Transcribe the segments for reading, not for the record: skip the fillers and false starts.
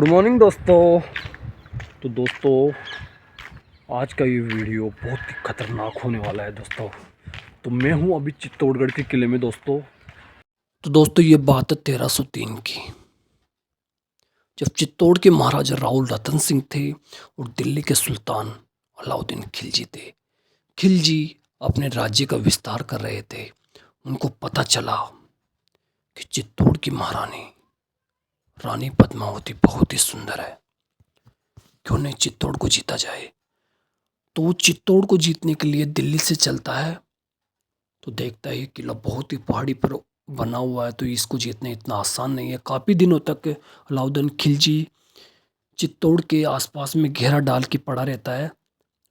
Good morning दोस्तों। तो दोस्तों आज का ये वीडियो बहुत ही ख़तरनाक होने वाला है दोस्तों। तो मैं हूँ अभी चित्तौड़गढ़ के किले में दोस्तों। तो दोस्तों ये बात है 1303 की, जब चित्तौड़ के महाराजा राहुल रतन सिंह थे और दिल्ली के सुल्तान अलाउद्दीन खिलजी थे। खिलजी अपने राज्य का विस्तार कर रहे थे। उनको पता चला कि चित्तौड़ की महारानी रानी पद्मावती बहुत ही सुंदर है, क्यों नहीं चित्तौड़ को जीता जाए। तो वो चित्तौड़ को जीतने के लिए दिल्ली से चलता है, तो देखता है ये किला बहुत ही पहाड़ी पर बना हुआ है, तो इसको जीतना इतना आसान नहीं है। काफ़ी दिनों तक अलाउद्दीन खिलजी चित्तौड़ के आसपास में घेरा डाल के पड़ा रहता है।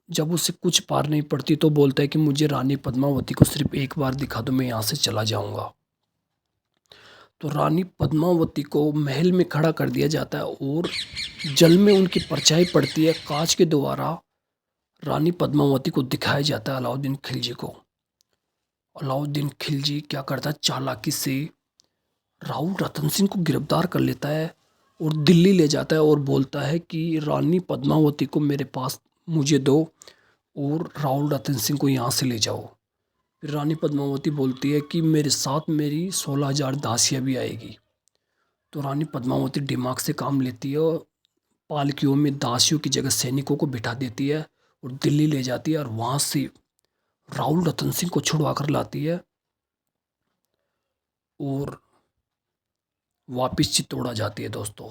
जब उसे कुछ पार नहीं पड़ती तो बोलता है कि मुझे रानी पद्मावती को सिर्फ एक बार दिखा दो, मैं यहाँ से चला जाऊँगा। तो रानी पद्मावती को महल में खड़ा कर दिया जाता है और जल में उनकी परछाई पड़ती है। कांच के द्वारा रानी पद्मावती को दिखाया जाता है अलाउद्दीन खिलजी को। अलाउद्दीन खिलजी क्या करता है, चालाकी से राहुल रतन सिंह को गिरफ्तार कर लेता है और दिल्ली ले जाता है और बोलता है कि रानी पद्मावती को मेरे पास मुझे दो और राहुल रतन सिंह को यहाँ से ले जाओ। फिर रानी पद्मावती बोलती है कि मेरे साथ मेरी 16,000 दासियाँ भी आएगी। तो रानी पद्मावती दिमाग से काम लेती है और पालकियों में दासियों की जगह सैनिकों को बिठा देती है और दिल्ली ले जाती है और वहाँ से राहुल रतन सिंह को छुड़वा कर लाती है और वापस चित्तौड़ आ जाती है दोस्तों।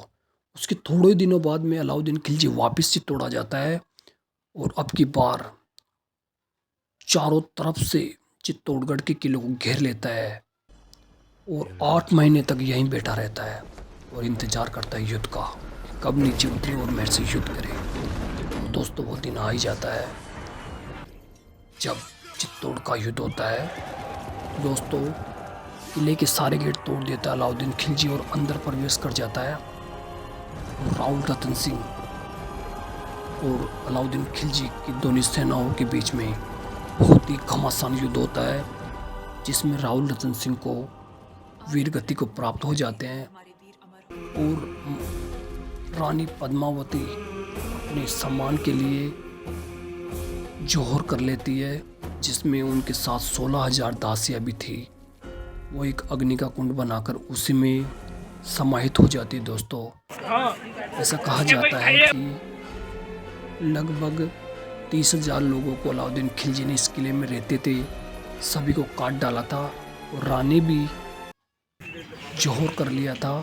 उसके थोड़े दिनों बाद में अलाउद्दीन खिलजी वापस चित्तौड़ आ जाता है और अब की बार चारों तरफ से चित्तौड़गढ़ के किले को घेर लेता है और 8 महीने तक यहीं बैठा रहता है और इंतजार करता है युद्ध का, कब नीचे उतरे और मेरे से युद्ध करे। दोस्तों वो दिन आ ही जाता है जब चित्तौड़ का युद्ध होता है। दोस्तों किले के सारे गेट तोड़ देता है अलाउद्दीन खिलजी और अंदर प्रवेश कर जाता है। राहुल रतन सिंह और अलाउद्दीन खिलजी की दोनों सेनाओं के बीच में बहुत ही घमासान युद्ध होता है, जिसमें राहुल रतन सिंह को वीर गति को प्राप्त हो जाते हैं और रानी पद्मावती अपने सम्मान के लिए जौहर कर लेती है, जिसमें उनके साथ 16,000 दासियाँ भी थी। वो एक अग्नि का कुंड बनाकर उसी में समाहित हो जाती है दोस्तों। ऐसा कहा जाता है कि लगभग 30,000 लोगों को अलाउद्दीन खिलजी ने इस किले में रहते थे सभी को काट डाला था और रानी भी जौहर कर लिया था।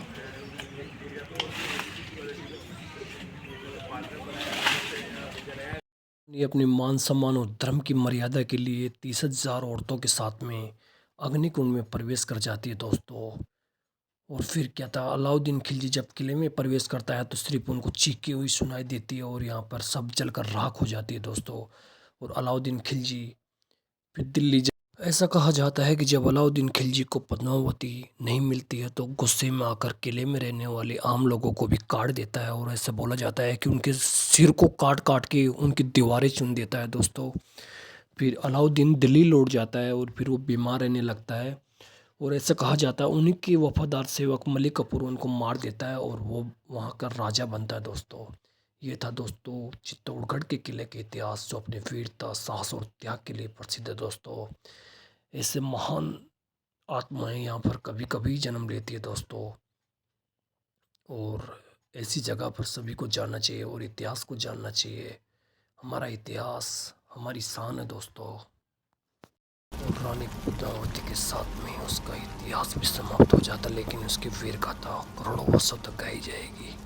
ये अपने मान सम्मान और धर्म की मर्यादा के लिए 30,000 औरतों के साथ में अग्निकुंड में प्रवेश कर जाती है दोस्तों। और फिर क्या था, अलाउद्दीन खिलजी जब किले में प्रवेश करता है तो सिर्फ उनको चीखती हुई सुनाई देती है और यहाँ पर सब जलकर राख हो जाती है दोस्तों। और अलाउद्दीन खिलजी फिर दिल्ली ऐसा कहा जाता है कि जब अलाउद्दीन खिलजी को पद्मावती नहीं मिलती है तो गुस्से में आकर किले में रहने वाले आम लोगों को भी काट देता है और ऐसा बोला जाता है कि उनके सिर को काट काट के उनकी दीवारें चुन देता है दोस्तों। फिर अलाउद्दीन दिल्ली लौट जाता है और फिर वो बीमार रहने लगता है और ऐसा कहा जाता है उन्हीं के वफादार सेवक मलिक कपूर उनको मार देता है और वो वहाँ का राजा बनता है दोस्तों। ये था दोस्तों चित्तौड़गढ़ के किले के इतिहास, जो अपने वीरता, साहस और त्याग के लिए प्रसिद्ध है दोस्तों। ऐसे महान आत्माएं यहाँ पर कभी कभी जन्म लेती है दोस्तों और ऐसी जगह पर सभी को जाना चाहिए और इतिहास को जानना चाहिए। हमारा इतिहास हमारी शान है दोस्तों। और रानी पद्मावती के साथ में उसका इतिहास भी समाप्त हो जाता, लेकिन उसकी वीर गाथा करोड़ों वर्षों तक गाई जाएगी।